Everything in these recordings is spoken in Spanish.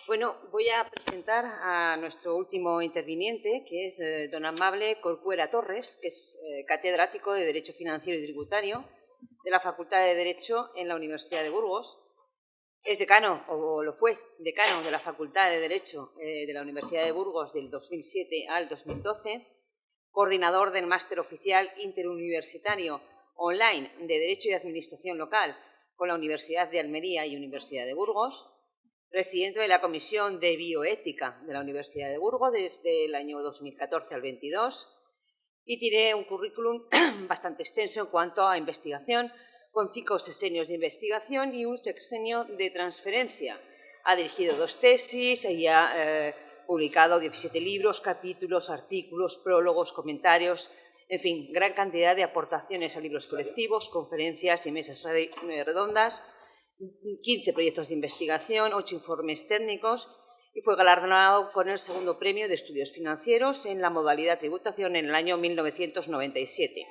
Bueno, voy a presentar a nuestro último interviniente, que es don Amable Corcuera Torres, que es catedrático de Derecho Financiero y Tributario de la Facultad de Derecho en la Universidad de Burgos. Es decano, o lo fue, decano de la Facultad de Derecho de la Universidad de Burgos del 2007 al 2012, coordinador del Máster Oficial Interuniversitario Online de Derecho y Administración Local con la Universidad de Almería y Universidad de Burgos, presidente de la Comisión de Bioética de la Universidad de Burgos desde el año 2014 al 22 y tiene un currículum bastante extenso en cuanto a investigación, con 5 sexenios de investigación y un sexenio de transferencia. Ha dirigido 2 tesis y ha publicado 17 libros, capítulos, artículos, prólogos, comentarios, en fin, gran cantidad de aportaciones a libros colectivos, conferencias y mesas redondas, 15 proyectos de investigación, 8 informes técnicos y fue galardonado con el segundo premio de estudios financieros en la modalidad tributación en el año 1997.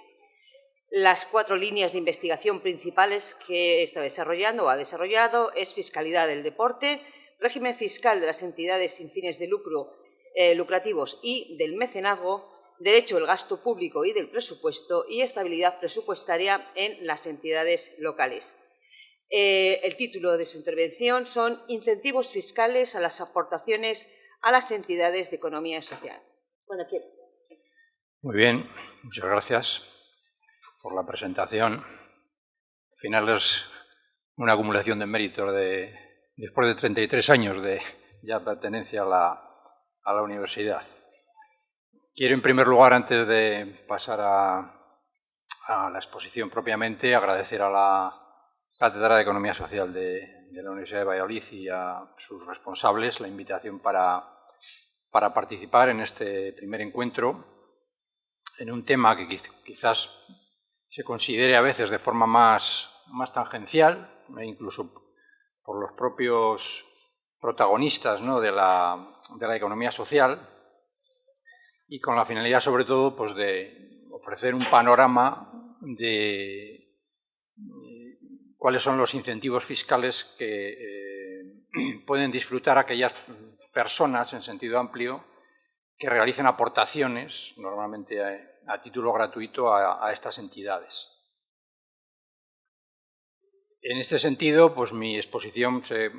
Las 4 líneas de investigación principales que está desarrollando o ha desarrollado es fiscalidad del deporte, régimen fiscal de las entidades sin fines de lucro lucrativos y del mecenazgo, derecho del gasto público y del presupuesto y estabilidad presupuestaria en las entidades locales. El título de su intervención son Incentivos fiscales a las aportaciones a las entidades de economía social. Cuando quiera. Muy bien, muchas gracias por la presentación. Al final es una acumulación de méritos después de 33 años de ya pertenencia a la universidad. Quiero, en primer lugar, antes de pasar a la exposición propiamente, agradecer a la Cátedra de Economía Social de la Universidad de Valladolid y a sus responsables la invitación para participar en este primer encuentro en un tema que quizás se considere a veces de forma más tangencial, incluso por los propios protagonistas, ¿no?, de la economía social, y con la finalidad, sobre todo, pues de ofrecer un panorama de cuáles son los incentivos fiscales que pueden disfrutar aquellas personas, en sentido amplio, que realicen aportaciones, normalmente a título gratuito, a estas entidades. En este sentido, pues mi exposición se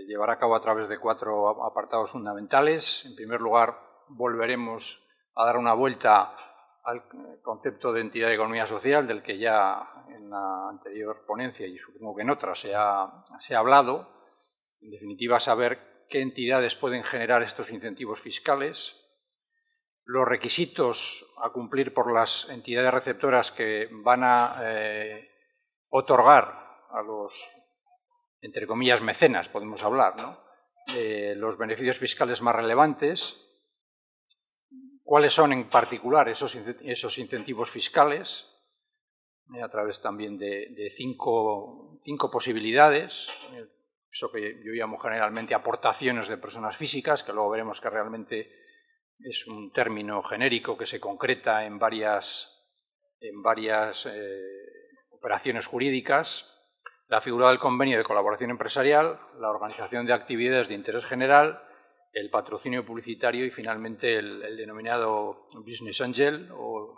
llevará a cabo a través de 4 apartados fundamentales. En primer lugar, volveremos a dar una vuelta al concepto de entidad de economía social, del que ya en la anterior ponencia y supongo que en otras se ha hablado. En definitiva, saber qué entidades pueden generar estos incentivos fiscales, los requisitos a cumplir por las entidades receptoras que van a otorgar a los, entre comillas, mecenas, podemos hablar, ¿no?, los beneficios fiscales más relevantes, cuáles son en particular esos incentivos fiscales, a través también de 5 posibilidades, eso que yo llamo generalmente aportaciones de personas físicas, que luego veremos que realmente es un término genérico que se concreta en varias operaciones jurídicas, la figura del convenio de colaboración empresarial, la organización de actividades de interés general, el patrocinio publicitario y, finalmente, el denominado Business Angel o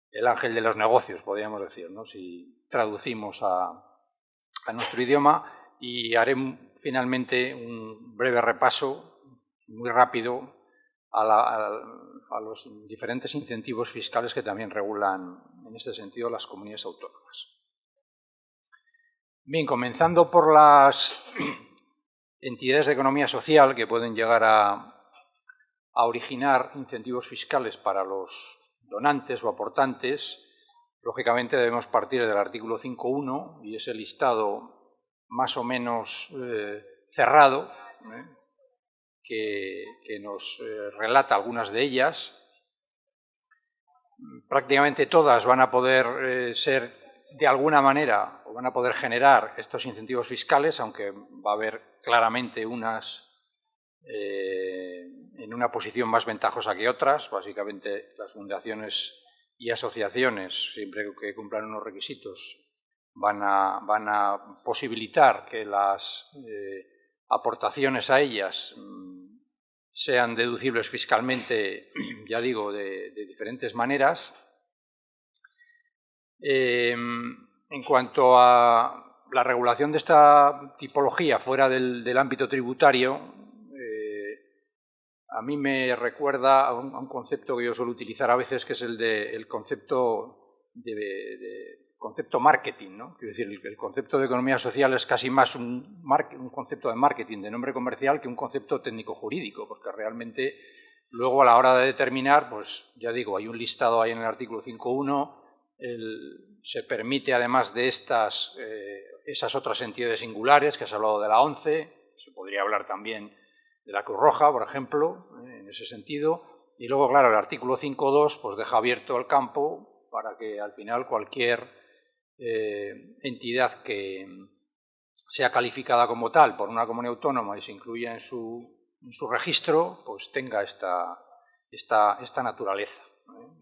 el ángel de los negocios, podríamos decir, ¿no?, si traducimos a nuestro idioma. Y haré finalmente un breve repaso, muy rápido, a los diferentes incentivos fiscales que también regulan, en este sentido, las comunidades autónomas. Bien, comenzando por las entidades de economía social que pueden llegar a originar incentivos fiscales para los donantes o aportantes, lógicamente debemos partir del artículo 5.1 y ese listado más o menos cerrado, que nos relata algunas de ellas. Prácticamente todas van a poder ser de alguna manera, o van a poder generar estos incentivos fiscales, aunque va a haber claramente unas en una posición más ventajosa que otras. Básicamente, las fundaciones y asociaciones, siempre que cumplan unos requisitos, van a posibilitar que las aportaciones a ellas sean deducibles fiscalmente, ya digo, de diferentes maneras. En cuanto a la regulación de esta tipología fuera del ámbito tributario, a mí me recuerda a un concepto que yo suelo utilizar a veces, que es el concepto marketing, ¿no? Quiero decir, el concepto de economía social es casi más un concepto de marketing, de nombre comercial, que un concepto técnico-jurídico, porque realmente luego a la hora de determinar, pues ya digo, hay un listado ahí en el artículo 5.1, se permite además de esas otras entidades singulares, que has hablado de la ONCE, se podría hablar también de la Cruz Roja, por ejemplo, en ese sentido, y luego, claro, el artículo 5.2 pues deja abierto el campo para que al final cualquier entidad que sea calificada como tal por una comunidad autónoma y se incluya en su registro, pues tenga esta naturaleza.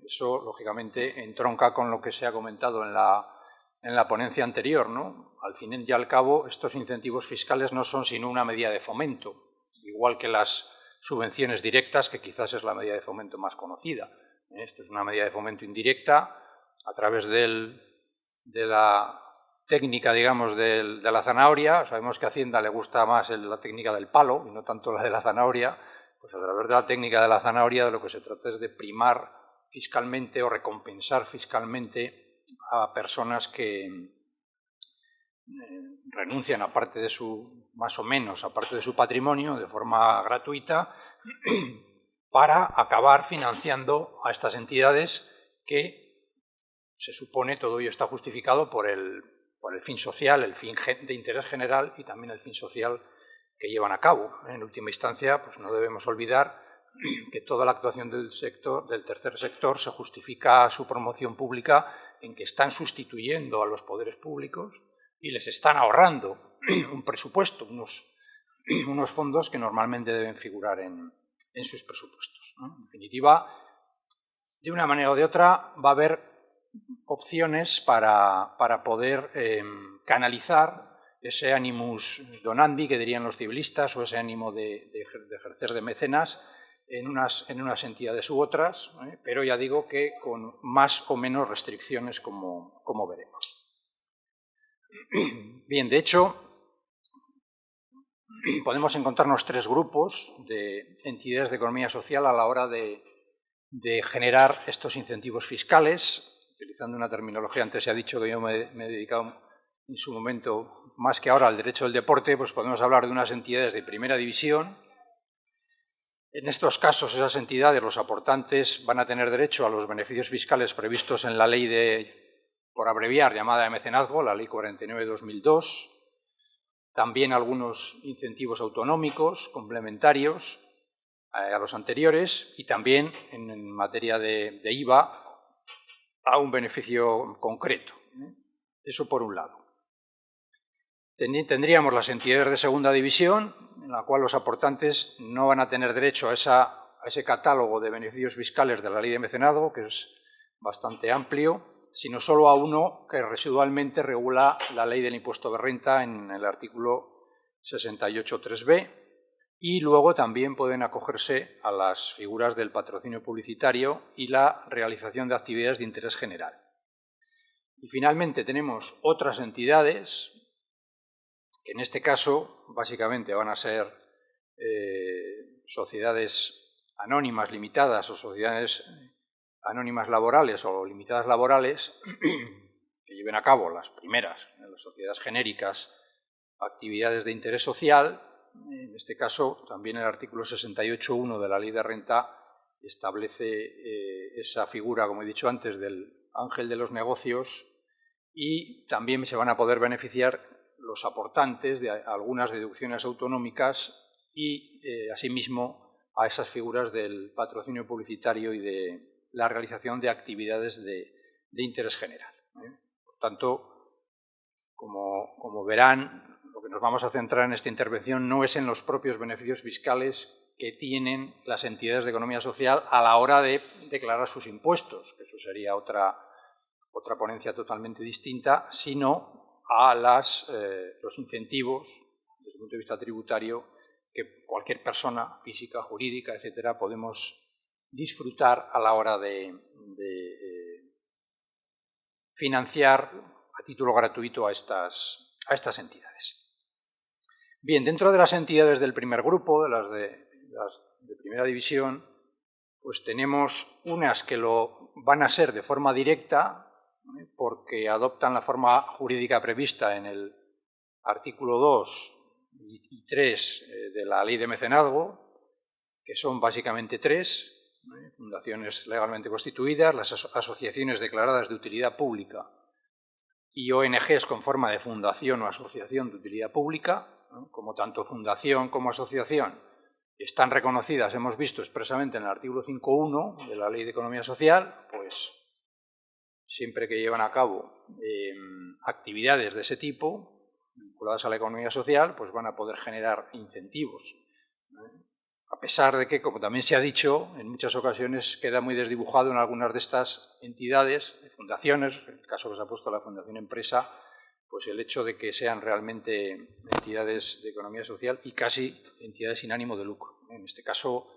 Eso, lógicamente, entronca con lo que se ha comentado en la ponencia anterior, ¿no? Al fin y al cabo, estos incentivos fiscales no son sino una medida de fomento, igual que las subvenciones directas, que quizás es la medida de fomento más conocida. Esto es una medida de fomento indirecta a través de la técnica, digamos, de la zanahoria. Sabemos que a Hacienda le gusta más la técnica del palo y no tanto la de la zanahoria. Pues a través de la técnica de la zanahoria de lo que se trata es de primar fiscalmente o recompensar fiscalmente a personas que renuncian a parte de más o menos, a parte de su patrimonio de forma gratuita para acabar financiando a estas entidades que se supone todo ello está justificado por el fin social, el fin de interés general y también el fin social que llevan a cabo. En última instancia, pues no debemos olvidar que toda la actuación del tercer sector se justifica su promoción pública en que están sustituyendo a los poderes públicos y les están ahorrando un presupuesto, unos fondos que normalmente deben figurar en sus presupuestos, ¿no? En definitiva, de una manera o de otra va a haber opciones para poder canalizar ese animus donandi, que dirían los civilistas, o ese ánimo de ejercer de mecenas en unas entidades u otras, pero ya digo que con más o menos restricciones, como veremos. Bien, de hecho, podemos encontrarnos tres grupos de entidades de economía social a la hora de generar estos incentivos fiscales. Utilizando una terminología, antes se ha dicho que yo me he dedicado en su momento, más que ahora, al derecho del deporte, pues podemos hablar de unas entidades de primera división. En estos casos, esas entidades, los aportantes, van a tener derecho a los beneficios fiscales previstos en la ley por abreviar, llamada de mecenazgo, la Ley 49/2002, también algunos incentivos autonómicos complementarios a los anteriores y también en materia de IVA a un beneficio concreto. Eso por un lado. Tendríamos las entidades de segunda división, en la cual los aportantes no van a tener derecho a ese catálogo de beneficios fiscales de la ley de mecenazgo, que es bastante amplio, sino solo a uno que residualmente regula la ley del impuesto de renta en el artículo 68.3b, y luego también pueden acogerse a las figuras del patrocinio publicitario y la realización de actividades de interés general. Y finalmente tenemos otras entidades que en este caso básicamente van a ser sociedades anónimas limitadas o sociedades anónimas laborales o limitadas laborales que lleven a cabo las primeras, las sociedades genéricas, actividades de interés social. En este caso, también el artículo 68.1 de la Ley de Renta establece esa figura, como he dicho antes, del ángel de los negocios, y también se van a poder beneficiar los aportantes de algunas deducciones autonómicas y, asimismo, a esas figuras del patrocinio publicitario y de la realización de actividades de interés general. Por tanto, como verán, lo que nos vamos a centrar en esta intervención no es en los propios beneficios fiscales que tienen las entidades de economía social a la hora de declarar sus impuestos, que eso sería otra ponencia totalmente distinta, sino a los incentivos, desde el punto de vista tributario, que cualquier persona física, jurídica, etcétera, podemos disfrutar a la hora de financiar a título gratuito a estas entidades. Bien, dentro de las entidades del primer grupo, de las de primera división, pues tenemos unas que lo van a ser de forma directa, porque adoptan la forma jurídica prevista en el artículo 2 y 3 de la Ley de Mecenazgo, que son básicamente 3, fundaciones legalmente constituidas, las asociaciones declaradas de utilidad pública y ONGs con forma de fundación o asociación de utilidad pública, como tanto fundación como asociación están reconocidas, hemos visto expresamente en el artículo 5.1 de la Ley de Economía Social, pues siempre que llevan a cabo actividades de ese tipo, vinculadas a la economía social, pues van a poder generar incentivos. A pesar de que, como también se ha dicho, en muchas ocasiones queda muy desdibujado en algunas de estas entidades, fundaciones, en el caso que se ha puesto la Fundación Empresa, pues el hecho de que sean realmente entidades de economía social y casi entidades sin ánimo de lucro. En este caso,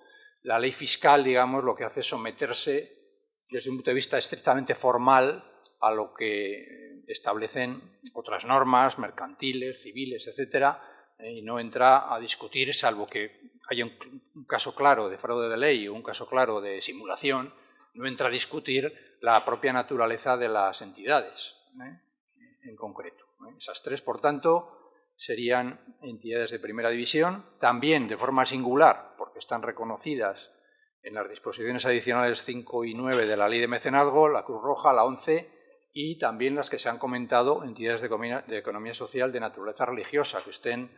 la ley fiscal, digamos, lo que hace es someterse desde un punto de vista estrictamente formal a lo que establecen otras normas mercantiles, civiles, etcétera, y no entra a discutir, salvo que haya un caso claro de fraude de ley o un caso claro de simulación, no entra a discutir la propia naturaleza de las entidades, en concreto. Esas 3, por tanto, serían entidades de primera división, también de forma singular, porque están reconocidas en las disposiciones adicionales 5 y 9 de la Ley de Mecenazgo, la Cruz Roja, la 11, y también las que se han comentado, entidades de economía social de naturaleza religiosa, que estén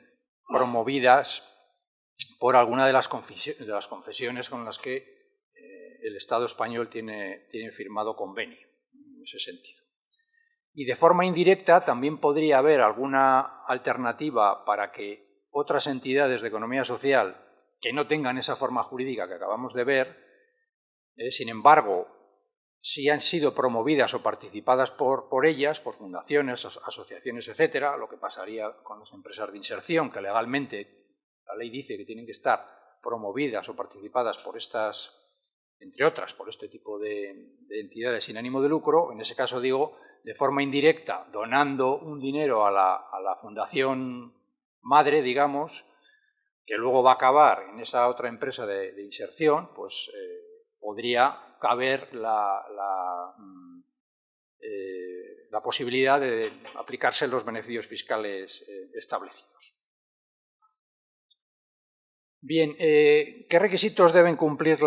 promovidas por alguna de las confesiones con las que el Estado español tiene firmado convenio, en ese sentido. Y de forma indirecta también podría haber alguna alternativa para que otras entidades de economía social que no tengan esa forma jurídica que acabamos de ver, sin embargo, si han sido promovidas o participadas por ellas, por fundaciones, asociaciones, etcétera, lo que pasaría con las empresas de inserción, que legalmente la ley dice que tienen que estar promovidas o participadas por estas, entre otras, por este tipo de entidades sin ánimo de lucro, en ese caso digo, de forma indirecta, donando un dinero a la fundación madre, digamos, que luego va a acabar en esa otra empresa de inserción, pues podría caber la posibilidad de aplicarse los beneficios fiscales establecidos. Bien, ¿qué requisitos deben cumplir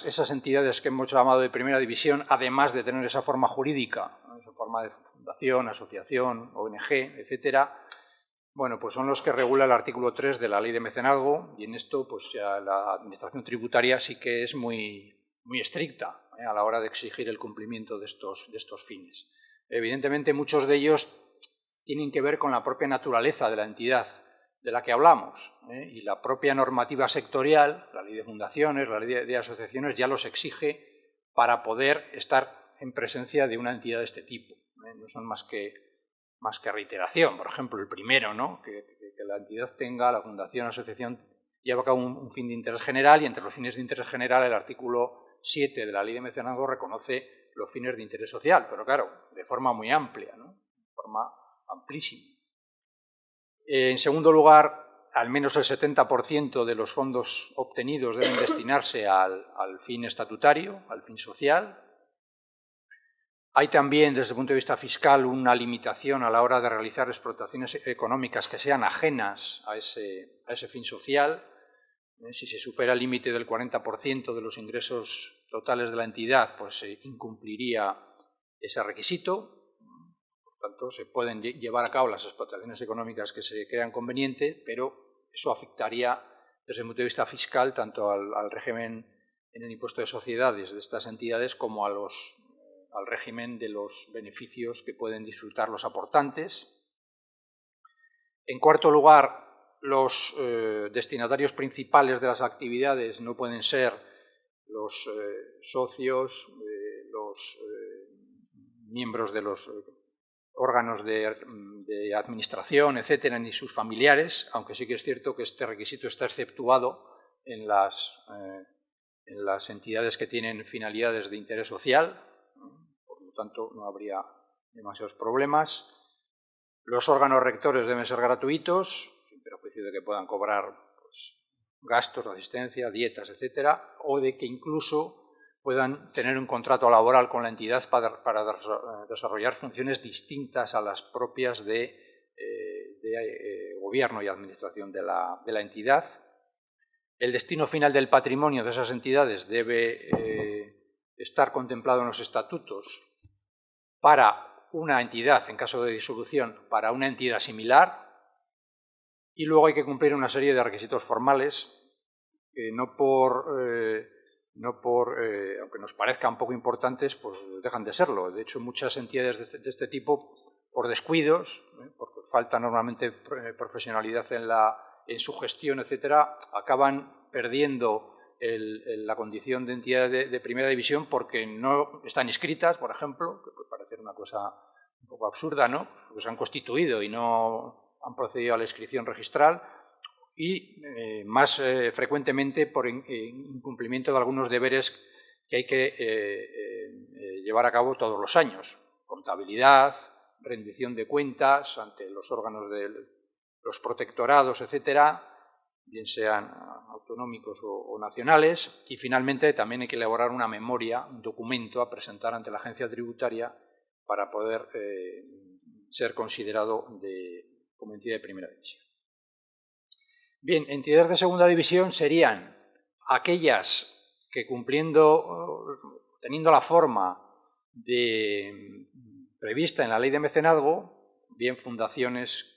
esas entidades que hemos llamado de primera división, además de tener esa forma jurídica, esa forma de fundación, asociación, ONG, etcétera? Bueno, pues son los que regula el artículo 3 de la Ley de Mecenazgo, y en esto pues ya la Administración tributaria sí que es muy estricta a la hora de exigir el cumplimiento de estos fines. Evidentemente, muchos de ellos tienen que ver con la propia naturaleza de la entidad de la que hablamos, y la propia normativa sectorial, la Ley de Fundaciones, la Ley de Asociaciones, ya los exige para poder estar en presencia de una entidad de este tipo. No son más que reiteración. Por ejemplo, el primero, ¿no? que la entidad tenga, la fundación, la asociación, lleva a cabo un fin de interés general, y entre los fines de interés general el artículo 7 de la Ley de Mecenazgo reconoce los fines de interés social, pero claro, de forma muy amplia, ¿no? De forma amplísima. En segundo lugar, al menos el 70% de los fondos obtenidos deben destinarse al fin estatutario, al fin social. Hay también, desde el punto de vista fiscal, una limitación a la hora de realizar explotaciones económicas que sean ajenas a ese fin social. Si se supera el límite del 40% de los ingresos totales de la entidad, pues se incumpliría ese requisito. Por tanto, se pueden llevar a cabo las explotaciones económicas que se crean conveniente, pero eso afectaría, desde el punto de vista fiscal, tanto al régimen en el impuesto de sociedades de estas entidades como al régimen de los beneficios que pueden disfrutar los aportantes. En cuarto lugar, los destinatarios principales de las actividades no pueden ser los socios, los miembros de los órganos de administración, etcétera, ni sus familiares, aunque sí que es cierto que este requisito está exceptuado en las entidades que tienen finalidades de interés social, por lo tanto no habría demasiados problemas. Los órganos rectores deben ser gratuitos, sin perjuicio de que puedan cobrar pues, gastos de asistencia, dietas, etcétera, o de que incluso puedan tener un contrato laboral con la entidad para desarrollar funciones distintas a las propias de gobierno y administración de la entidad. El destino final del patrimonio de esas entidades debe estar contemplado en los estatutos para una entidad, en caso de disolución, para una entidad similar, y luego hay que cumplir una serie de requisitos formales que aunque nos parezcan poco importantes, pues dejan de serlo. De hecho, muchas entidades de este tipo, por descuidos, porque falta normalmente profesionalidad en su gestión, etcétera, acaban perdiendo la condición de entidad de primera división porque no están inscritas, por ejemplo, que puede parecer una cosa un poco absurda, ¿no? Porque se han constituido y no han procedido a la inscripción registral, y más frecuentemente por incumplimiento de algunos deberes que hay que llevar a cabo todos los años. Contabilidad, rendición de cuentas ante los órganos de los protectorados, etcétera, bien sean autonómicos o nacionales, y finalmente también hay que elaborar una memoria, un documento a presentar ante la agencia tributaria para poder ser considerado como entidad de primera división. Bien, entidades de segunda división serían aquellas que teniendo la forma prevista en la ley de mecenazgo, bien fundaciones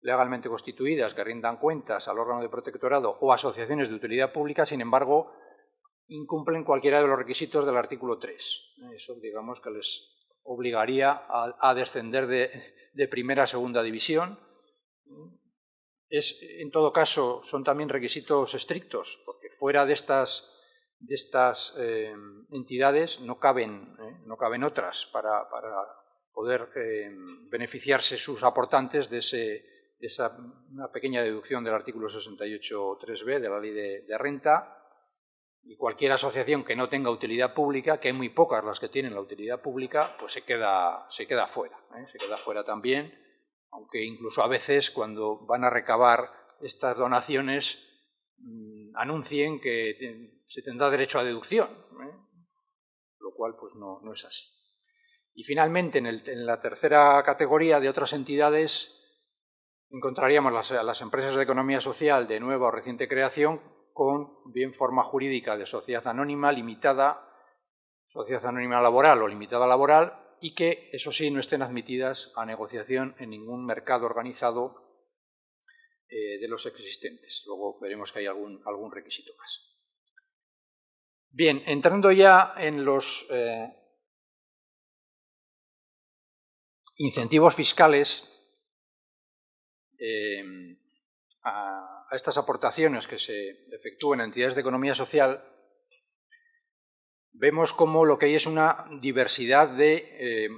legalmente constituidas que rindan cuentas al órgano de protectorado o asociaciones de utilidad pública, sin embargo, incumplen cualquiera de los requisitos del artículo 3. Eso, digamos, que les obligaría a descender de primera a segunda división. En todo caso, son también requisitos estrictos, porque fuera de estas entidades no caben otras para poder beneficiarse sus aportantes de una pequeña deducción del artículo 68.3b de la ley de renta, y cualquier asociación que no tenga utilidad pública, que hay muy pocas las que tienen la utilidad pública, pues se queda fuera. Se queda fuera también, aunque incluso a veces cuando van a recabar estas donaciones anuncien que se tendrá derecho a deducción, lo cual pues no es así. Y finalmente, en la tercera categoría de otras entidades, encontraríamos las empresas de economía social de nueva o reciente creación con bien forma jurídica de sociedad anónima limitada, sociedad anónima laboral o limitada laboral, y que, eso sí, no estén admitidas a negociación en ningún mercado organizado de los existentes. Luego veremos que hay algún requisito más. Bien, entrando ya en los incentivos fiscales a estas aportaciones que se efectúan en entidades de economía social, vemos cómo lo que hay es una diversidad de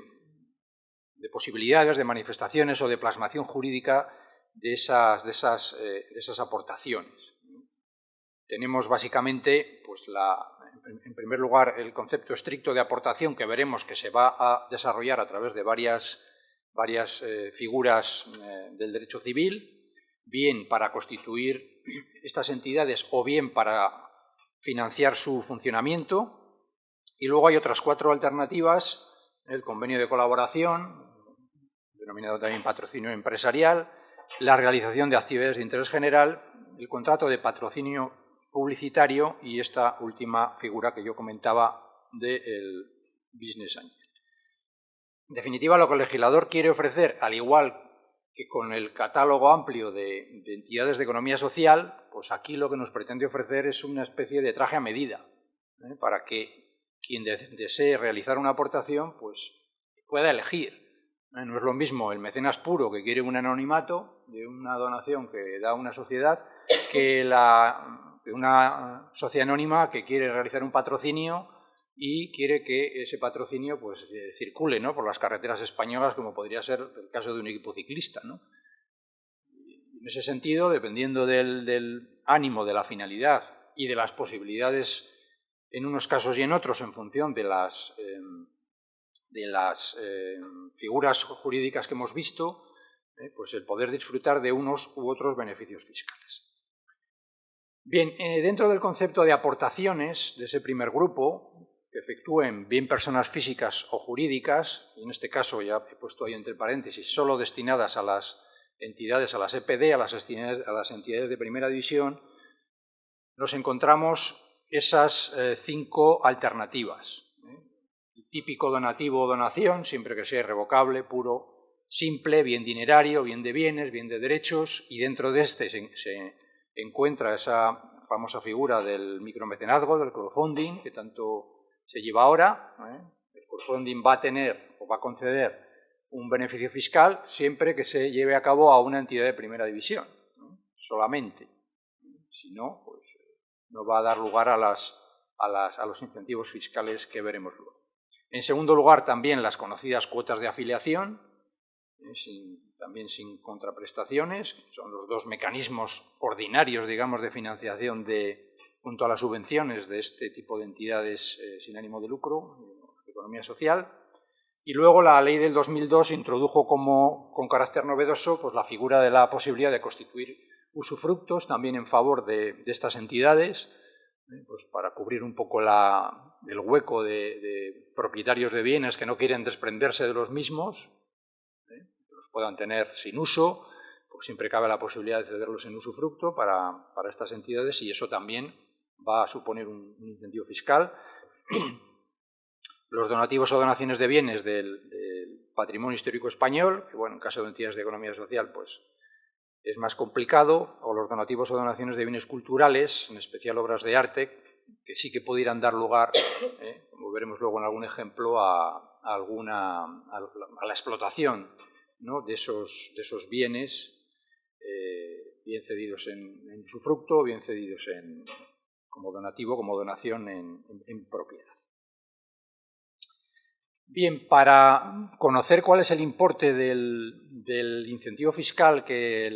posibilidades, de manifestaciones o de plasmación jurídica de esas aportaciones. Tenemos básicamente, pues en primer lugar, el concepto estricto de aportación, que veremos que se va a desarrollar a través de varias figuras del derecho civil, bien para constituir estas entidades o bien para financiar su funcionamiento. Y luego hay otras 4 alternativas: el convenio de colaboración, denominado también patrocinio empresarial, la realización de actividades de interés general, el contrato de patrocinio publicitario y esta última figura que yo comentaba del business angel. En definitiva, lo que el legislador quiere ofrecer, al igual que con el catálogo amplio de entidades de economía social, pues aquí lo que nos pretende ofrecer es una especie de traje a medida, para que quien desee realizar una aportación pues pueda elegir. No es lo mismo el mecenas puro que quiere un anonimato de una donación que da una sociedad que una sociedad anónima que quiere realizar un patrocinio y quiere que ese patrocinio pues, circule, ¿no?, por las carreteras españolas, como podría ser el caso de un equipo ciclista, ¿no? En ese sentido, dependiendo del ánimo, de la finalidad y de las posibilidades en unos casos y en otros, en función de las figuras jurídicas que hemos visto, pues el poder disfrutar de unos u otros beneficios fiscales. Bien, dentro del concepto de aportaciones de ese primer grupo, que efectúen bien personas físicas o jurídicas, y en este caso ya he puesto ahí entre paréntesis, solo destinadas a las entidades, a las EPD, a las entidades de primera división, nos encontramos esas 5 alternativas. El típico donativo o donación, siempre que sea irrevocable, puro, simple, bien dinerario, bien de bienes, bien de derechos, y dentro de este se encuentra esa famosa figura del micromecenazgo, del crowdfunding, que tanto se lleva ahora. El crowdfunding va a tener o va a conceder un beneficio fiscal siempre que se lleve a cabo a una entidad de primera división, solamente. Si no, pues no va a dar lugar a los incentivos fiscales que veremos luego. En segundo lugar, también las conocidas cuotas de afiliación, también sin contraprestaciones, son los 2 mecanismos ordinarios, digamos, de financiación junto a las subvenciones de este tipo de entidades sin ánimo de lucro, de economía social. Y luego la ley del 2002 introdujo con carácter novedoso pues, la figura de la posibilidad de constituir usufructos también en favor de estas entidades, pues para cubrir un poco el hueco de propietarios de bienes que no quieren desprenderse de los mismos, que los puedan tener sin uso, pues siempre cabe la posibilidad de cederlos en usufructo para estas entidades, y eso también va a suponer un incentivo fiscal. Los donativos o donaciones de bienes del patrimonio histórico español, que bueno, en caso de entidades de economía social, pues es más complicado, o los donativos o donaciones de bienes culturales, en especial obras de arte, que sí que pudieran dar lugar, como veremos luego en algún ejemplo, a la explotación, ¿no?, de esos bienes, bien cedidos en usufructo, bien cedidos como donativo, como donación en propiedad. Bien, para conocer cuál es el importe del incentivo fiscal que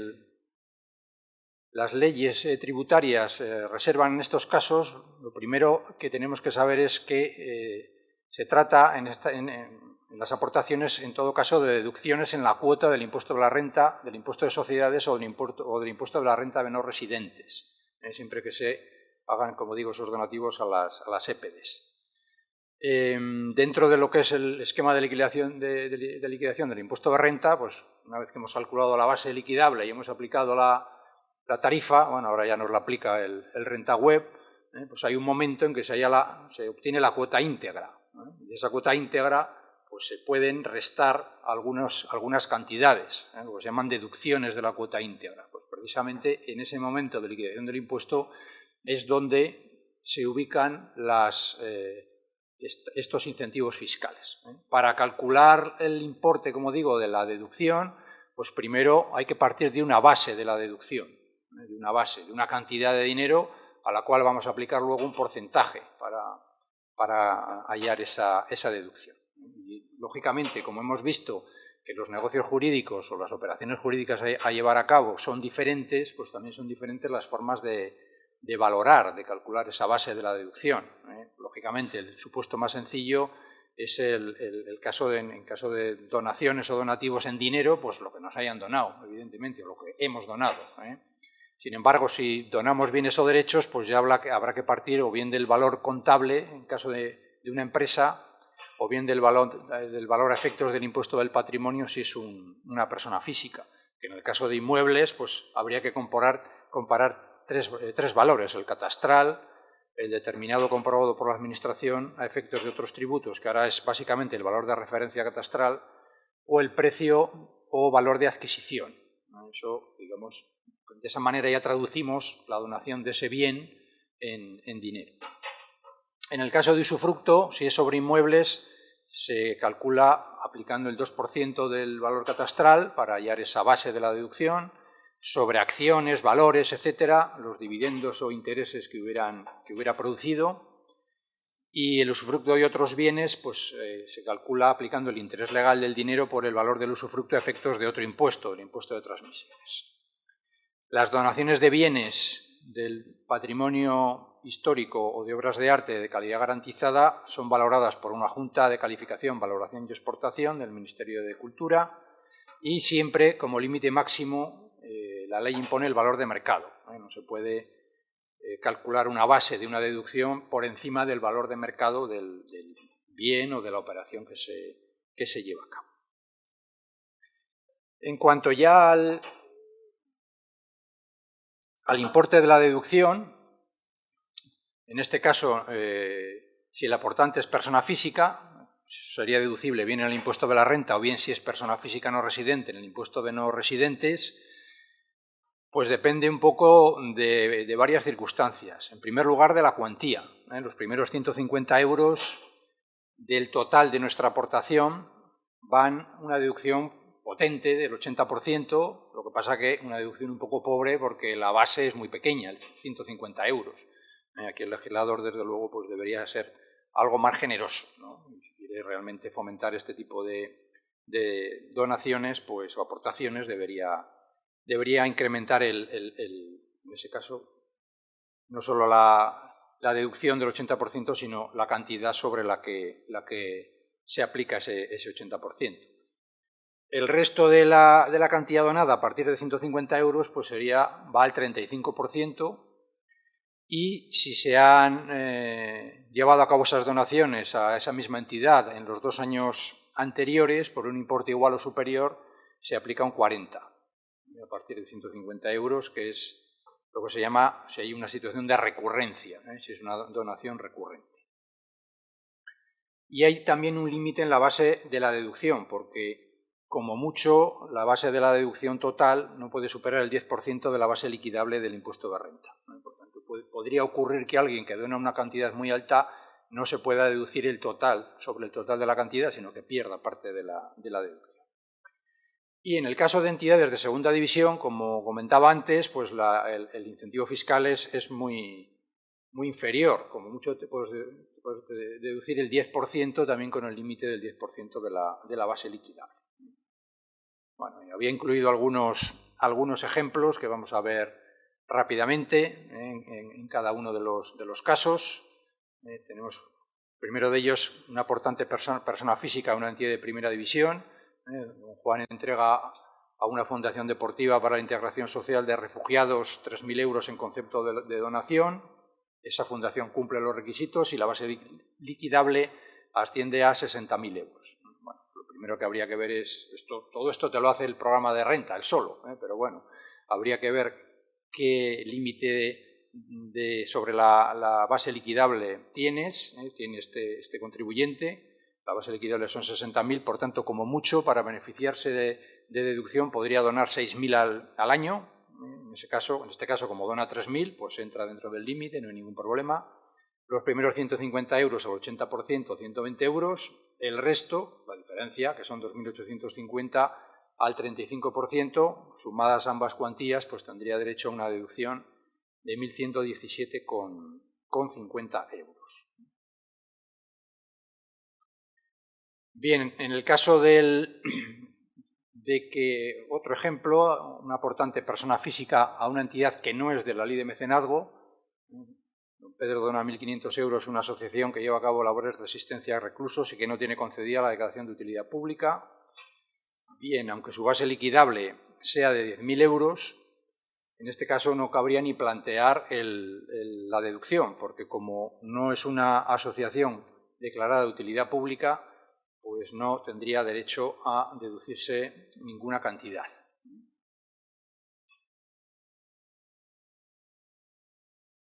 las leyes tributarias reservan en estos casos, lo primero que tenemos que saber es que se trata en las aportaciones, en todo caso, de deducciones en la cuota del impuesto de la renta, del impuesto de sociedades o del impuesto de la renta de no residentes, siempre que se hagan, como digo, esos donativos a las EPDs. Dentro de lo que es el esquema de liquidación del impuesto de renta, pues una vez que hemos calculado la base liquidable y hemos aplicado la tarifa, bueno, ahora ya nos la aplica el renta web, pues hay un momento en que se obtiene la cuota íntegra. De esa cuota íntegra pues se pueden restar algunas cantidades, lo que se llaman deducciones de la cuota íntegra. Pues precisamente en ese momento de liquidación del impuesto es donde se ubican estos incentivos fiscales. Para calcular el importe, como digo, de la deducción, pues primero hay que partir de una base de la deducción, de una cantidad de dinero a la cual vamos a aplicar luego un porcentaje para hallar esa deducción. Y, lógicamente, como hemos visto que los negocios jurídicos o las operaciones jurídicas a llevar a cabo son diferentes, pues también son diferentes las formas de valorar, de calcular esa base de la deducción. Lógicamente, el supuesto más sencillo es en caso de donaciones o donativos en dinero, pues lo que nos hayan donado, evidentemente, o lo que hemos donado. Sin embargo, si donamos bienes o derechos, pues ya habrá que partir o bien del valor contable, en caso de una empresa, o bien del valor a efectos del impuesto del patrimonio si es una persona física. Que en el caso de inmuebles, pues habría que comparar tres valores: el catastral, el determinado comprobado por la Administración a efectos de otros tributos, que ahora es básicamente el valor de referencia catastral, o el precio o valor de adquisición. Eso, digamos, de esa manera ya traducimos la donación de ese bien en dinero. En el caso de usufructo, si es sobre inmuebles, se calcula aplicando el 2% del valor catastral para hallar esa base de la deducción. Sobre acciones, valores, etcétera, los dividendos o intereses que hubiera producido. y el usufructo de otros bienes pues, se calcula aplicando el interés legal del dinero por el valor del usufructo a efectos de otro impuesto, el impuesto de transmisiones. Las donaciones de bienes del patrimonio histórico o de obras de arte de calidad garantizada son valoradas por una Junta de Calificación, Valoración y Exportación del Ministerio de Cultura y siempre como límite máximo la ley impone el valor de mercado. No se puede calcular una base de una deducción por encima del valor de mercado del bien o de la operación que se lleva a cabo. En cuanto ya al importe de la deducción, en este caso, si el aportante es persona física, sería deducible bien en el impuesto de la renta o bien si es persona física no residente en el impuesto de no residentes, pues depende un poco de varias circunstancias. En primer lugar, de la cuantía. Los primeros 150 euros del total de nuestra aportación van una deducción potente del 80%, lo que pasa que una deducción un poco pobre porque la base es muy pequeña, 150 euros. Aquí el legislador, desde luego, pues debería ser algo más generoso, ¿no? Si quiere realmente fomentar este tipo de donaciones pues, o aportaciones, debería incrementar, en ese caso, no solo la deducción del 80%, sino la cantidad sobre la que se aplica ese 80%. El resto de la cantidad donada a partir de 150 euros pues va al 35%, y si se han llevado a cabo esas donaciones a esa misma entidad en los 2 años anteriores por un importe igual o superior, se aplica un 40%. A partir de 150 euros, que es lo que se llama, si hay una situación de recurrencia, si es una donación recurrente. Y hay también un límite en la base de la deducción, porque como mucho la base de la deducción total no puede superar el 10% de la base liquidable del impuesto de renta. Por tanto, podría ocurrir que alguien que dona una cantidad muy alta no se pueda deducir el total sobre el total de la cantidad, sino que pierda parte de la deducción. Y en el caso de entidades de segunda división, como comentaba antes, pues el incentivo fiscal es muy inferior. Como mucho te puedes deducir el 10%, también con el límite del 10% de la base liquidable. Bueno, había incluido algunos ejemplos que vamos a ver rápidamente en cada uno de los casos. Tenemos, primero de ellos, una aportante persona física a una entidad de primera división. Don Juan entrega a una fundación deportiva para la integración social de refugiados 3.000 euros en concepto de donación. Esa fundación cumple los requisitos y la base liquidable asciende a 60.000 euros. Bueno, lo primero que habría que ver es, todo esto te lo hace el programa de renta, el solo, pero bueno, habría que ver qué límite sobre la base liquidable tiene este contribuyente. La base liquidable son 60.000, por tanto, como mucho, para beneficiarse de deducción podría donar 6.000 al año. En este caso, como dona 3.000, pues entra dentro del límite, no hay ningún problema. Los primeros 150 euros al 80%, 120 euros. El resto, la diferencia, que son 2.850 al 35%, sumadas ambas cuantías, pues tendría derecho a una deducción de 1.117,50 euros. Bien, en el caso de que, otro ejemplo, una aportante persona física a una entidad que no es de la ley de mecenazgo, don Pedro dona 1.500 euros a una asociación que lleva a cabo labores de asistencia a reclusos y que no tiene concedida la declaración de utilidad pública. Bien, aunque su base liquidable sea de 10.000 euros, en este caso no cabría ni plantear la deducción, porque como no es una asociación declarada de utilidad pública, pues no tendría derecho a deducirse ninguna cantidad.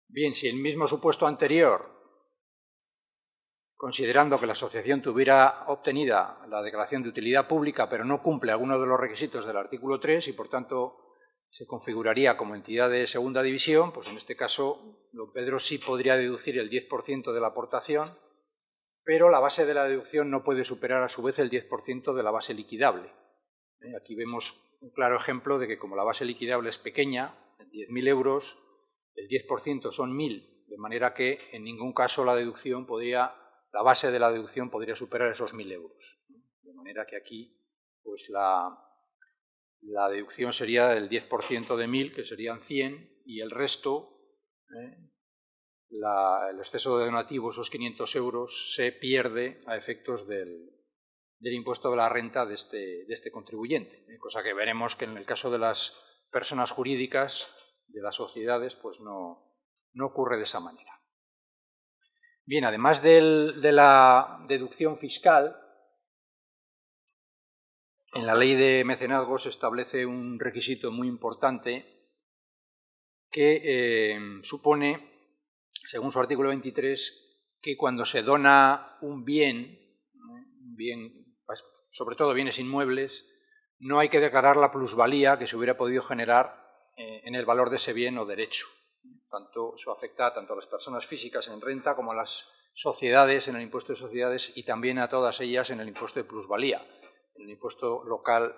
Bien, si el mismo supuesto anterior, considerando que la asociación tuviera obtenida la declaración de utilidad pública, pero no cumple alguno de los requisitos del artículo 3 y, por tanto, se configuraría como entidad de segunda división, pues en este caso, don Pedro sí podría deducir el 10% de la aportación, pero la base de la deducción no puede superar a su vez el 10% de la base liquidable. Aquí vemos un claro ejemplo de que como la base liquidable es pequeña, 10.000 euros, el 10% son 1.000 de manera que en ningún caso la base de la deducción podría superar esos 1.000 euros. De manera que aquí pues la deducción sería del 10% de 1.000, que serían 100, y el resto, el exceso de donativo, esos 500 euros, se pierde a efectos del impuesto de la renta de este contribuyente. Cosa que veremos que en el caso de las personas jurídicas, de las sociedades, pues no ocurre de esa manera. Bien, además de la deducción fiscal, en la ley de mecenazgo se establece un requisito muy importante que supone, según su artículo 23, que cuando se dona un bien, sobre todo bienes inmuebles, no hay que declarar la plusvalía que se hubiera podido generar en el valor de ese bien o derecho. Eso afecta tanto a las personas físicas en renta como a las sociedades en el impuesto de sociedades y también a todas ellas en el impuesto de plusvalía, el impuesto local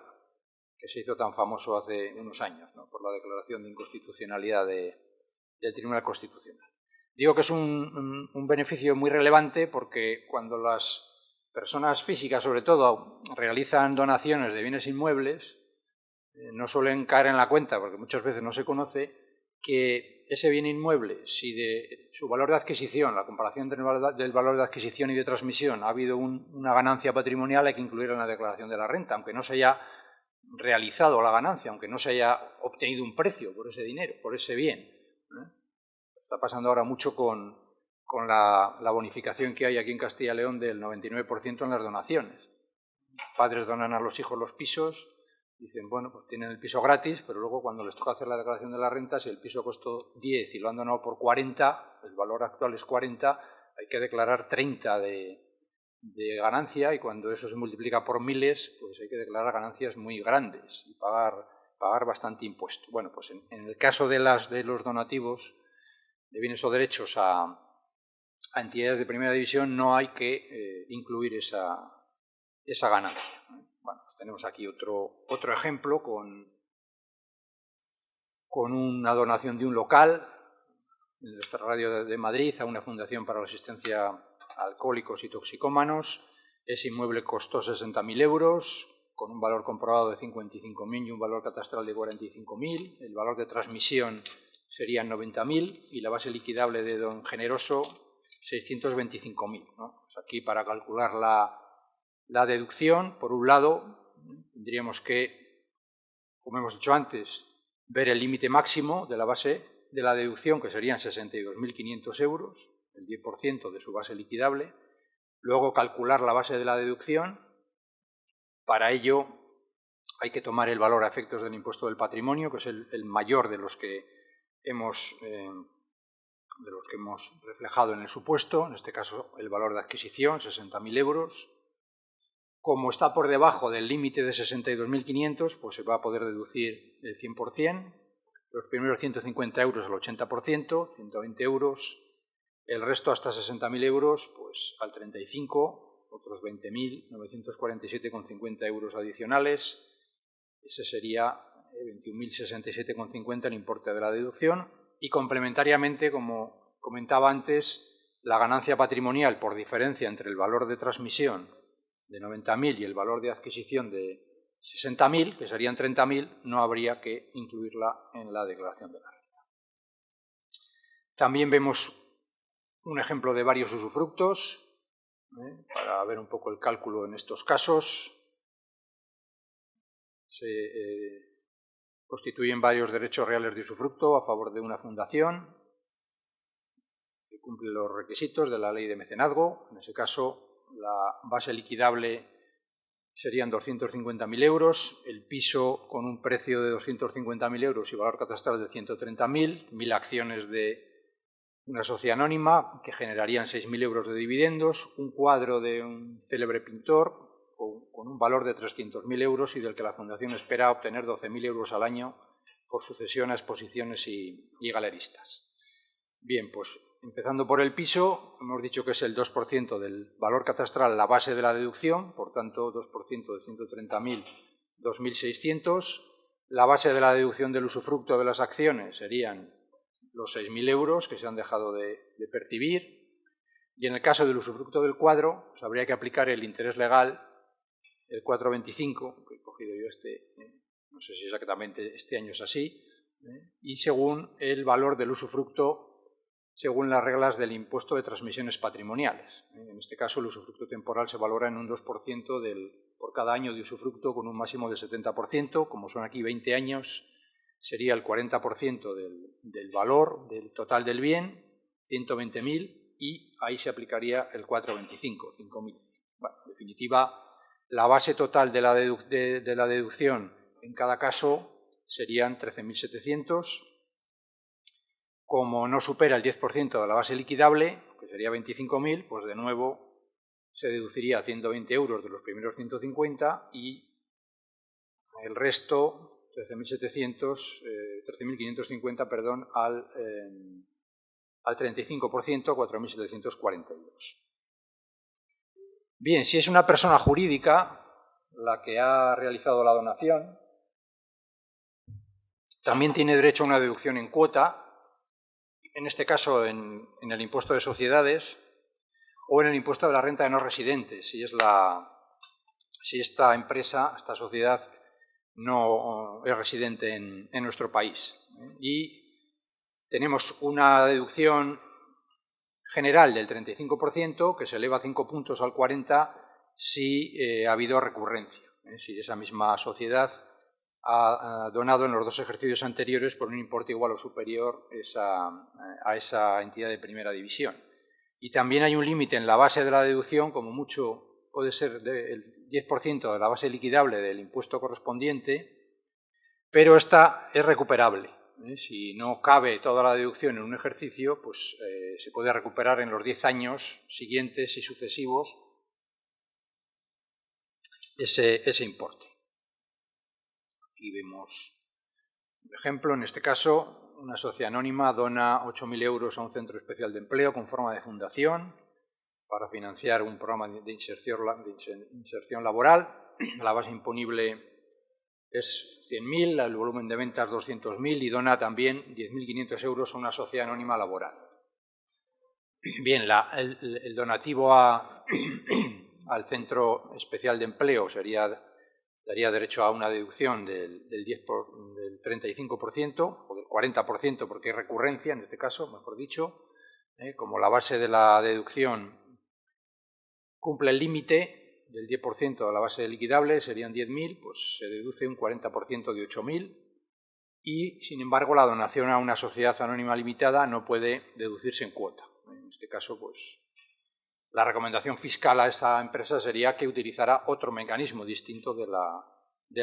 que se hizo tan famoso hace unos años, ¿no?, por la declaración de inconstitucionalidad del Tribunal Constitucional. Digo que es un beneficio muy relevante porque cuando las personas físicas, sobre todo, realizan donaciones de bienes inmuebles, no suelen caer en la cuenta, porque muchas veces no se conoce, que ese bien inmueble, si de su valor de adquisición, la comparación del valor de adquisición y de transmisión, ha habido una ganancia patrimonial, hay que incluirla en la declaración de la renta, aunque no se haya realizado la ganancia, aunque no se haya obtenido un precio por ese dinero, por ese bien. Está pasando ahora mucho con la bonificación que hay aquí en Castilla y León del 99% en las donaciones. Padres donan a los hijos los pisos, dicen, bueno, pues tienen el piso gratis, pero luego cuando les toca hacer la declaración de la renta, si el piso costó 10 y lo han donado por 40, el valor actual es 40, hay que declarar 30 de ganancia, y cuando eso se multiplica por miles, pues hay que declarar ganancias muy grandes y pagar bastante impuesto. Bueno, pues en el caso de los donativos de bienes o derechos a entidades de primera división no hay que incluir esa ganancia. Bueno, tenemos aquí otro ejemplo con una donación de un local en esta radio de Madrid a una fundación para la asistencia a alcohólicos y toxicómanos. Ese inmueble costó 60.000 euros, con un valor comprobado de 55.000 y un valor catastral de 45.000. El valor de transmisión serían 90.000 y la base liquidable de don Generoso 625.000, ¿no? Pues aquí, para calcular la deducción, por un lado, tendríamos que, como hemos dicho antes, ver el límite máximo de la base de la deducción, que serían 62.500 euros, el 10% de su base liquidable. Luego calcular la base de la deducción. Para ello hay que tomar el valor a efectos del impuesto del patrimonio, que es el mayor de los que hemos reflejado en el supuesto, en este caso el valor de adquisición, 60.000 euros. Como está por debajo del límite de 62.500, pues se va a poder deducir el 100%, los primeros 150 euros al 80%, 120 euros, el resto hasta 60.000 euros pues al 35%, otros 20.947,50 euros adicionales, ese sería 21.067,50 el importe de la deducción, y complementariamente, como comentaba antes, la ganancia patrimonial por diferencia entre el valor de transmisión de 90.000 y el valor de adquisición de 60.000, que serían 30.000, no habría que incluirla en la declaración de la renta. También vemos un ejemplo de varios usufructos, para ver un poco el cálculo en estos casos. Se constituyen varios derechos reales de usufructo a favor de una fundación que cumple los requisitos de la ley de mecenazgo. En ese caso, la base liquidable serían 250.000 euros, el piso con un precio de 250.000 euros y valor catastral de 130.000, 1.000 acciones de una sociedad anónima que generarían 6.000 euros de dividendos, un cuadro de un célebre pintor con un valor de 300.000 euros y del que la Fundación espera obtener 12.000 euros al año por sucesión a exposiciones y galeristas. Bien, pues empezando por el piso, hemos dicho que es el 2% del valor catastral la base de la deducción, por tanto 2% de 130.000, 2.600. La base de la deducción del usufructo de las acciones serían los 6.000 euros que se han dejado de percibir. Y en el caso del usufructo del cuadro, pues habría que aplicar el interés legal, el 4,25, que he cogido yo no sé si exactamente este año es así, y según el valor del usufructo, según las reglas del impuesto de transmisiones patrimoniales. En este caso, el usufructo temporal se valora en un 2% por cada año de usufructo, con un máximo del 70%. Como son aquí 20 años, sería el 40% del valor del total del bien, 120.000, y ahí se aplicaría el 4,25, 5.000. Bueno, en definitiva, la base total de la deducción en cada caso serían 13.700. Como no supera el 10% de la base liquidable, que sería 25.000, pues de nuevo se deduciría 120 euros de los primeros 150 y el resto, 13.550, perdón, al 35%, 4.742. Bien, si es una persona jurídica la que ha realizado la donación, también tiene derecho a una deducción en cuota, en este caso en el impuesto de sociedades o en el impuesto de la renta de no residentes, si esta empresa, esta sociedad, no es residente en nuestro país. Y tenemos una deducción general del 35%, que se eleva 5 puntos al 40% si ha habido recurrencia. Si esa misma sociedad ha donado en los 2 ejercicios anteriores por un importe igual o superior a esa entidad de primera división. Y también hay un límite en la base de la deducción, como mucho puede ser el 10% de la base liquidable del impuesto correspondiente, pero esta es recuperable. Si no cabe toda la deducción en un ejercicio, pues se puede recuperar en los 10 años siguientes y sucesivos ese importe. Aquí vemos un ejemplo. En este caso, una sociedad anónima dona 8.000 euros a un centro especial de empleo con forma de fundación para financiar un programa de inserción laboral. La base imponible es 100.000, el volumen de ventas 200.000 y dona también 10.500 euros a una sociedad anónima laboral. Bien, el donativo al centro especial de empleo daría derecho a una deducción del 35% o del 40%, porque hay recurrencia en este caso, mejor dicho. Como la base de la deducción cumple el límite del 10% de la base liquidable, serían 10.000, pues se deduce un 40% de 8.000 y, sin embargo, la donación a una sociedad anónima limitada no puede deducirse en cuota. En este caso, pues la recomendación fiscal a esa empresa sería que utilizara otro mecanismo distinto de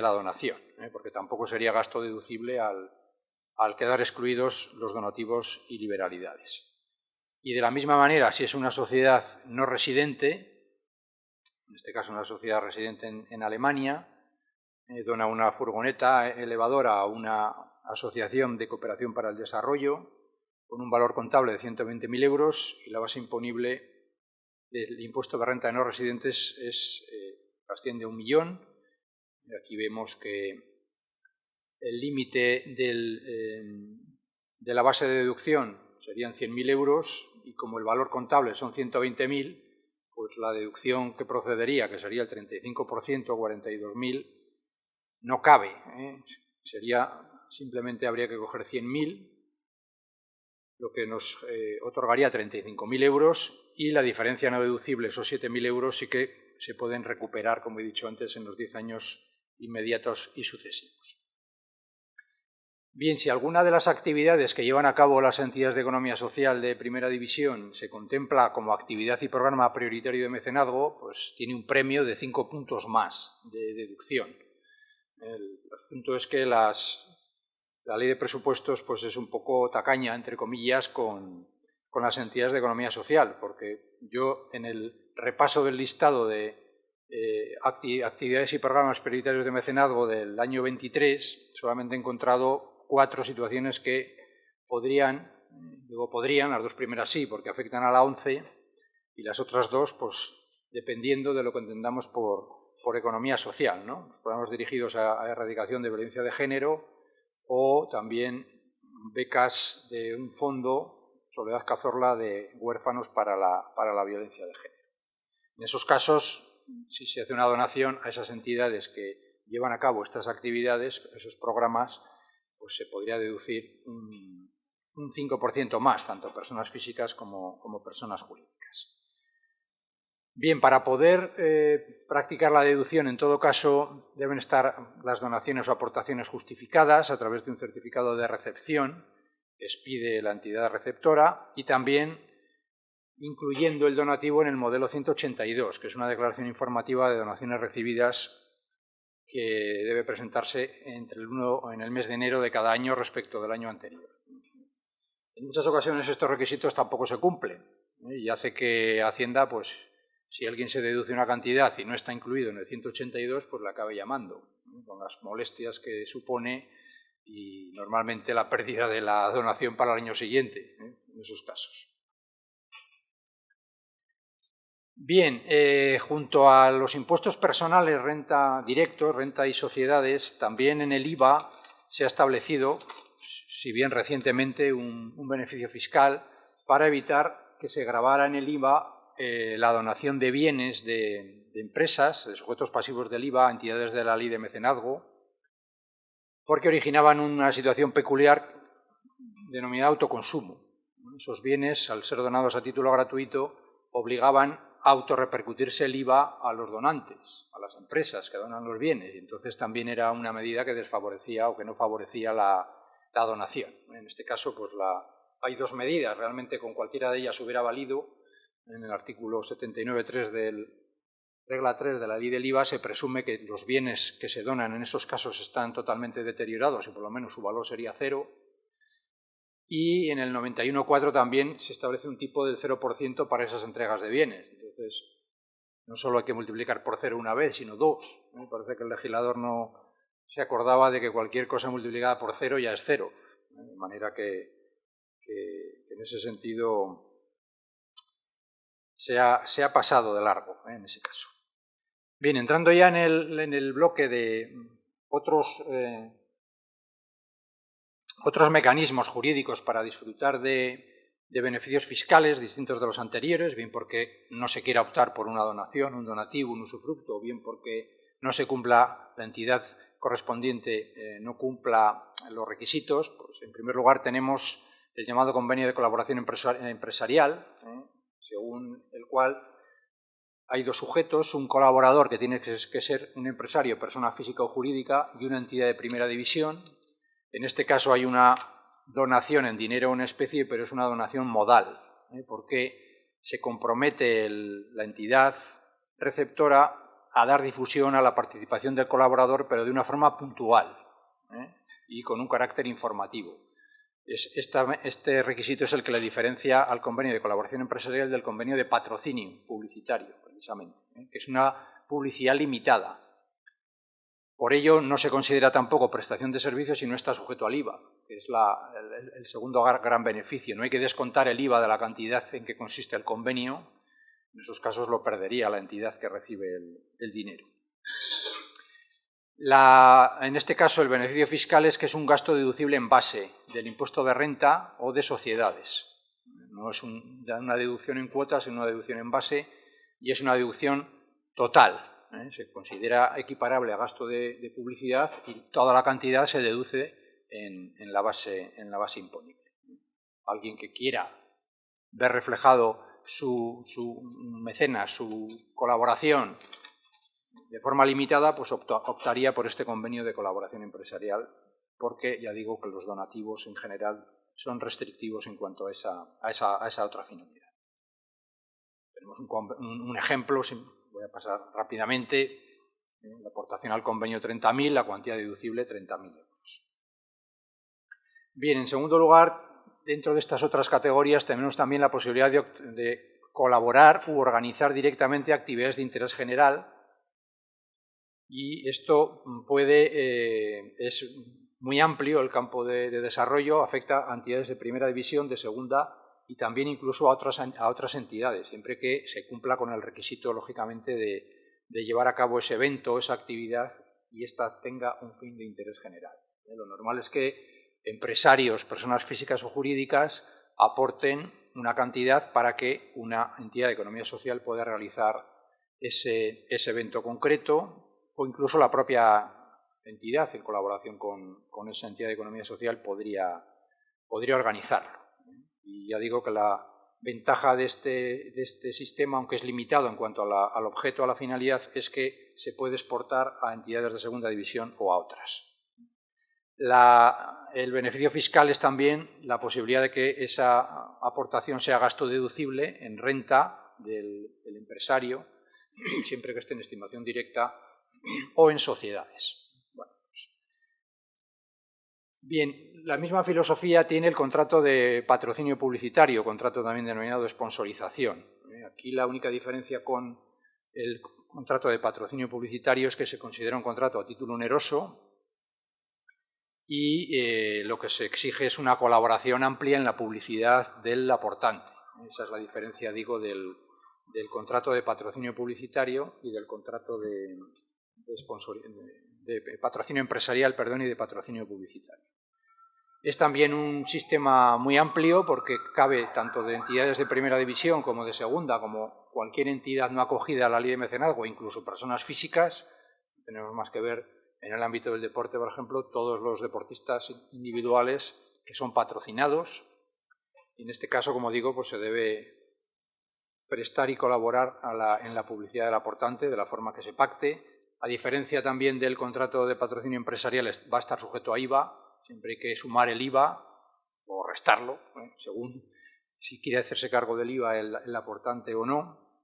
la donación, porque tampoco sería gasto deducible al quedar excluidos los donativos y liberalidades. Y de la misma manera, si es una sociedad no residente, en este caso una sociedad residente en Alemania, dona una furgoneta elevadora a una asociación de cooperación para el desarrollo con un valor contable de 120.000 euros y la base imponible del impuesto de renta de no residentes asciende a 1 millón. Aquí vemos que el límite de la base de deducción serían 100.000 euros y como el valor contable son 120.000, pues la deducción que procedería, que sería el 35%, 42.000, no cabe. Simplemente habría que coger 100.000, lo que nos otorgaría 35.000 euros y la diferencia no deducible, esos 7.000 euros, sí que se pueden recuperar, como he dicho antes, en los 10 años inmediatos y sucesivos. Bien, si alguna de las actividades que llevan a cabo las entidades de economía social de primera división se contempla como actividad y programa prioritario de mecenazgo, pues tiene un premio de 5 puntos más de deducción. El asunto es que la ley de presupuestos pues es un poco tacaña, entre comillas, con las entidades de economía social, porque yo en el repaso del listado de actividades y programas prioritarios de mecenazgo del año 23 solamente he encontrado 4 situaciones que podrían, las 2 primeras sí, porque afectan a la 11, y las otras 2, pues dependiendo de lo que entendamos por economía social, ¿no? Los programas dirigidos a erradicación de violencia de género o también becas de un fondo, Soledad Cazorla, de huérfanos para la violencia de género. En esos casos, si se hace una donación a esas entidades que llevan a cabo estas actividades, esos programas, pues se podría deducir un 5% más, tanto personas físicas como personas jurídicas. Bien, para poder practicar la deducción, en todo caso, deben estar las donaciones o aportaciones justificadas a través de un certificado de recepción que expide la entidad receptora y también incluyendo el donativo en el modelo 182, que es una declaración informativa de donaciones recibidas que debe presentarse en el mes de enero de cada año respecto del año anterior. En muchas ocasiones estos requisitos tampoco se cumplen y hace que Hacienda, pues, si alguien se deduce una cantidad y no está incluido en el 182, pues la acabe llamando, con las molestias que supone y normalmente la pérdida de la donación para el año siguiente, en esos casos. Bien, junto a los impuestos personales, renta directos, renta y sociedades, también en el IVA se ha establecido, si bien recientemente, un beneficio fiscal para evitar que se gravara en el IVA la donación de bienes de empresas, de sujetos pasivos del IVA, a entidades de la ley de mecenazgo, porque originaban una situación peculiar denominada autoconsumo. Esos bienes, al ser donados a título gratuito, obligaban a autorrepercutirse el IVA a los donantes, a las empresas que donan los bienes, y entonces también era una medida que desfavorecía o que no favorecía la donación. En este caso, pues hay dos medidas, realmente con cualquiera de ellas hubiera valido. En el artículo 79.3 del regla 3 de la ley del IVA se presume que los bienes que se donan en esos casos están totalmente deteriorados y por lo menos su valor sería cero. Y en el 91.4 también se establece un tipo del 0% para esas entregas de bienes. Entonces, no solo hay que multiplicar por 0 una vez, sino 2. Me parece que el legislador no se acordaba de que cualquier cosa multiplicada por 0 ya es 0. De manera que en ese sentido se ha pasado de largo, en ese caso. Bien, entrando ya en el bloque de otros mecanismos jurídicos para disfrutar de beneficios fiscales distintos de los anteriores, bien porque no se quiera optar por una donación, un donativo, un usufructo, o bien porque no se cumpla, la entidad correspondiente no cumpla los requisitos. Pues, en primer lugar, tenemos el llamado convenio de colaboración empresarial, según el cual hay dos sujetos, un colaborador que tiene que ser un empresario, persona física o jurídica, y una entidad de primera división. En este caso hay una donación en dinero o en especie, pero es una donación modal, porque se compromete la entidad receptora a dar difusión a la participación del colaborador, pero de una forma puntual y con un carácter informativo. Este requisito es el que le diferencia al convenio de colaboración empresarial del convenio de patrocinio publicitario, precisamente, que es una publicidad limitada. Por ello, no se considera tampoco prestación de servicios y no está sujeto al IVA, que es el segundo gran beneficio. No hay que descontar el IVA de la cantidad en que consiste el convenio. En esos casos lo perdería la entidad que recibe el dinero. En este caso, el beneficio fiscal es que es un gasto deducible en base del impuesto de renta o de sociedades. No es una deducción en cuotas, es una deducción en base y es una deducción total. Se considera equiparable a gasto de publicidad y toda la cantidad se deduce en la base imponible. Alguien que quiera ver reflejado su mecenas, su colaboración de forma limitada, pues optaría por este convenio de colaboración empresarial, porque ya digo que los donativos en general son restrictivos en cuanto a esa otra finalidad. Tenemos un ejemplo. Voy a pasar rápidamente. La aportación al convenio 30.000, la cuantía deducible 30.000 euros. Bien, en segundo lugar, dentro de estas otras categorías tenemos también la posibilidad de colaborar u organizar directamente actividades de interés general, y esto es muy amplio el campo de desarrollo, afecta a entidades de primera división, de segunda y también incluso a otras entidades, siempre que se cumpla con el requisito, lógicamente, de llevar a cabo ese evento, esa actividad, y ésta tenga un fin de interés general. Lo normal es que empresarios, personas físicas o jurídicas, aporten una cantidad para que una entidad de economía social pueda realizar ese evento concreto, o incluso la propia entidad, en colaboración con esa entidad de economía social, podría organizarlo. Y ya digo que la ventaja de este sistema, aunque es limitado en cuanto al objeto, a la finalidad, es que se puede exportar a entidades de segunda división o a otras. El beneficio fiscal es también la posibilidad de que esa aportación sea gasto deducible en renta del empresario, siempre que esté en estimación directa, o en sociedades. Bueno, pues. Bien, la misma filosofía tiene el contrato de patrocinio publicitario, contrato también denominado sponsorización. Aquí la única diferencia con el contrato de patrocinio publicitario es que se considera un contrato a título oneroso y lo que se exige es una colaboración amplia en la publicidad del aportante. Esa es la diferencia, digo, del contrato de patrocinio publicitario y del contrato de patrocinio empresarial, y de patrocinio publicitario. Es también un sistema muy amplio porque cabe tanto de entidades de primera división como de segunda, como cualquier entidad no acogida a la ley de mecenazgo, incluso personas físicas. Tenemos más que ver en el ámbito del deporte, por ejemplo, todos los deportistas individuales que son patrocinados. Y en este caso, como digo, pues se debe prestar y colaborar en la publicidad del aportante de la forma que se pacte. A diferencia también del contrato de patrocinio empresarial, va a estar sujeto a IVA. Siempre hay que sumar el IVA o restarlo, según si quiere hacerse cargo del IVA el aportante o no.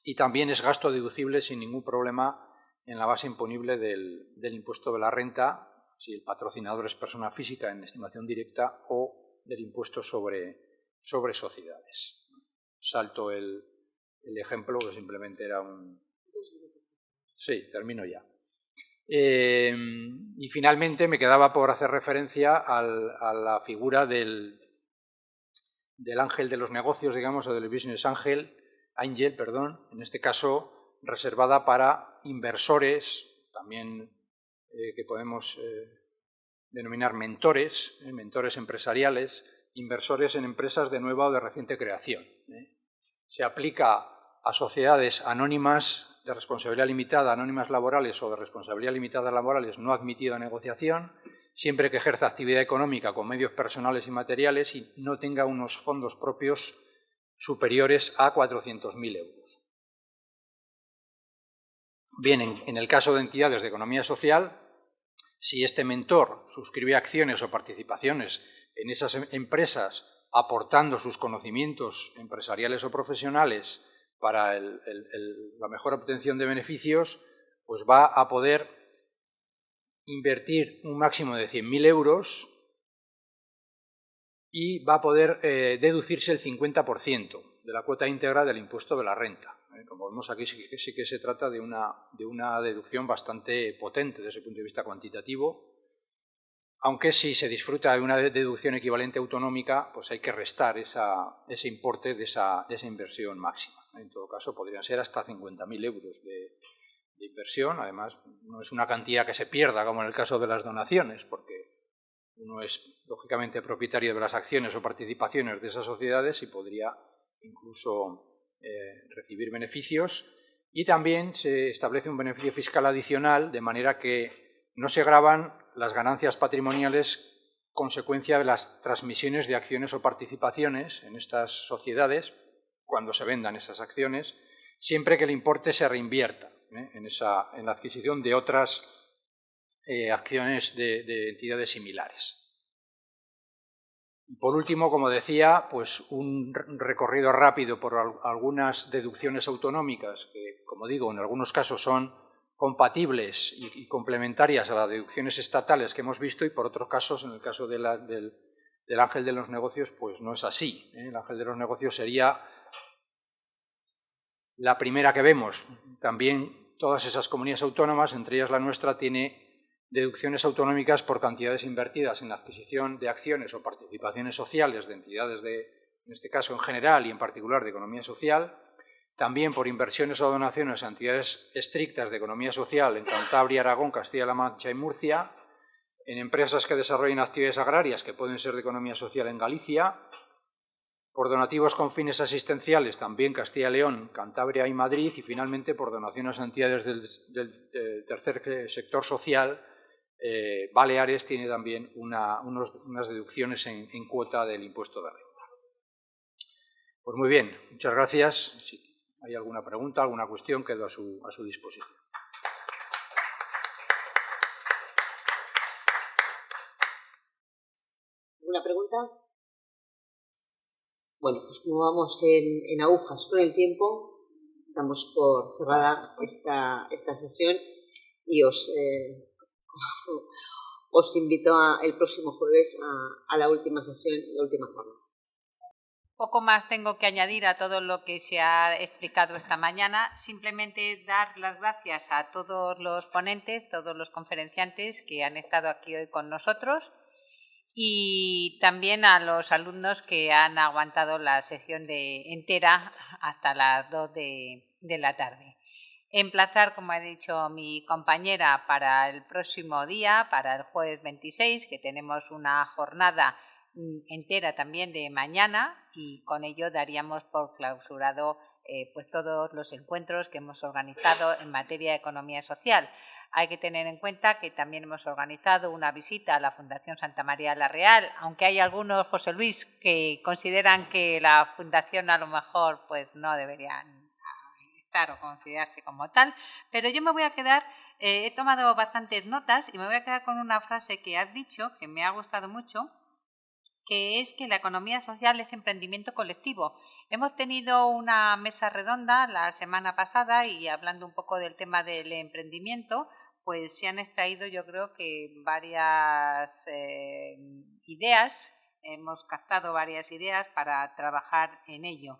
Y también es gasto deducible sin ningún problema en la base imponible del impuesto de la renta, si el patrocinador es persona física en estimación directa, o del impuesto sobre sociedades. Salto el ejemplo, que simplemente era un... Sí, termino ya. Y finalmente me quedaba por hacer referencia a la figura del ángel de los negocios, digamos, o del business angel, en este caso reservada para inversores, también que podemos denominar mentores, mentores empresariales, inversores en empresas de nueva o de reciente creación. Se aplica a sociedades anónimas de responsabilidad limitada, anónimas laborales o de responsabilidad limitada laborales no admitido a negociación, siempre que ejerza actividad económica con medios personales y materiales y no tenga unos fondos propios superiores a 400.000 euros. Bien, en el caso de entidades de economía social, si este mentor suscribe acciones o participaciones en esas empresas aportando sus conocimientos empresariales o profesionales para la mejor obtención de beneficios, pues va a poder invertir un máximo de 100.000 euros y va a poder deducirse el 50% de la cuota íntegra del impuesto de la renta. Como vemos aquí sí que se trata de una deducción bastante potente desde el punto de vista cuantitativo, aunque si se disfruta de una deducción equivalente autonómica, pues hay que restar ese importe de esa inversión máxima. En todo caso, podrían ser hasta 50.000 euros de inversión. Además, no es una cantidad que se pierda, como en el caso de las donaciones, porque uno es, lógicamente, propietario de las acciones o participaciones de esas sociedades y podría incluso recibir beneficios. Y también se establece un beneficio fiscal adicional, de manera que no se gravan las ganancias patrimoniales consecuencia de las transmisiones de acciones o participaciones en estas sociedades, cuando se vendan esas acciones, siempre que el importe se reinvierta en la adquisición de otras acciones de entidades similares. Por último, como decía, pues un recorrido rápido por algunas deducciones autonómicas que, como digo, en algunos casos son compatibles y complementarias a las deducciones estatales que hemos visto, y por otros casos, en el caso del ángel de los negocios, pues no es así. El ángel de los negocios sería la primera que vemos. También todas esas comunidades autónomas, entre ellas la nuestra, tiene deducciones autonómicas por cantidades invertidas en la adquisición de acciones o participaciones sociales de entidades en este caso en general y en particular de economía social, también por inversiones o donaciones a entidades estrictas de economía social en Cantabria, Aragón, Castilla-La Mancha y Murcia, en empresas que desarrollen actividades agrarias que pueden ser de economía social en Galicia, por donativos con fines asistenciales también Castilla y León, Cantabria y Madrid, y finalmente por donaciones a entidades del tercer sector social, Baleares tiene también unas deducciones en cuota del impuesto de renta. Pues muy bien, muchas gracias. Si hay alguna pregunta, alguna cuestión, quedo a su disposición. ¿Alguna pregunta? Bueno, pues como vamos en agujas con el tiempo, damos por cerrada esta sesión y os invito el próximo jueves a la última sesión, la última jornada. Poco más tengo que añadir a todo lo que se ha explicado esta mañana. Simplemente dar las gracias a todos los ponentes, todos los conferenciantes que han estado aquí hoy con nosotros, y también a los alumnos que han aguantado la sesión entera hasta las 2 de la tarde. Emplazar, como ha dicho mi compañera, para el próximo día, para el jueves 26, que tenemos una jornada entera también de mañana, y con ello daríamos por clausurado pues todos los encuentros que hemos organizado en materia de economía social. Hay que tener en cuenta que también hemos organizado una visita a la Fundación Santa María la Real, aunque hay algunos, José Luis, que consideran que la Fundación a lo mejor pues no deberían estar o considerarse como tal, pero yo me voy a quedar, he tomado bastantes notas y me voy a quedar con una frase que has dicho, que me ha gustado mucho, que es que la economía social es emprendimiento colectivo. Hemos tenido una mesa redonda la semana pasada y hablando un poco del tema del emprendimiento, pues se han extraído yo creo que varias ideas, hemos captado varias ideas para trabajar en ello.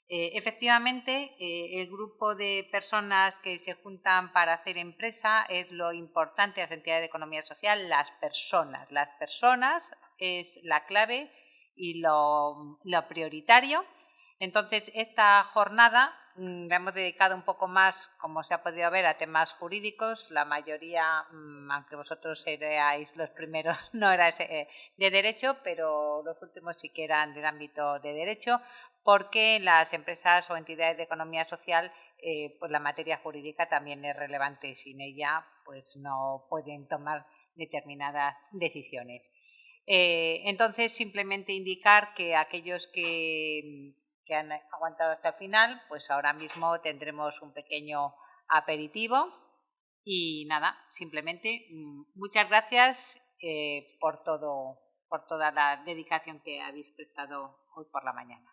Efectivamente, el grupo de personas que se juntan para hacer empresa es lo importante de las entidades de economía social, las personas. Las personas es la clave y lo prioritario. Entonces, esta jornada la hemos dedicado un poco más, como se ha podido ver, a temas jurídicos. La mayoría, aunque vosotros seáis los primeros, no era de derecho, pero los últimos sí que eran del ámbito de derecho, porque las empresas o entidades de economía social, pues la materia jurídica también es relevante. Sin ella, pues no pueden tomar determinadas decisiones. Entonces, simplemente indicar que aquellos que han aguantado hasta el final, pues ahora mismo tendremos un pequeño aperitivo y nada, simplemente muchas gracias por toda la dedicación que habéis prestado hoy por la mañana.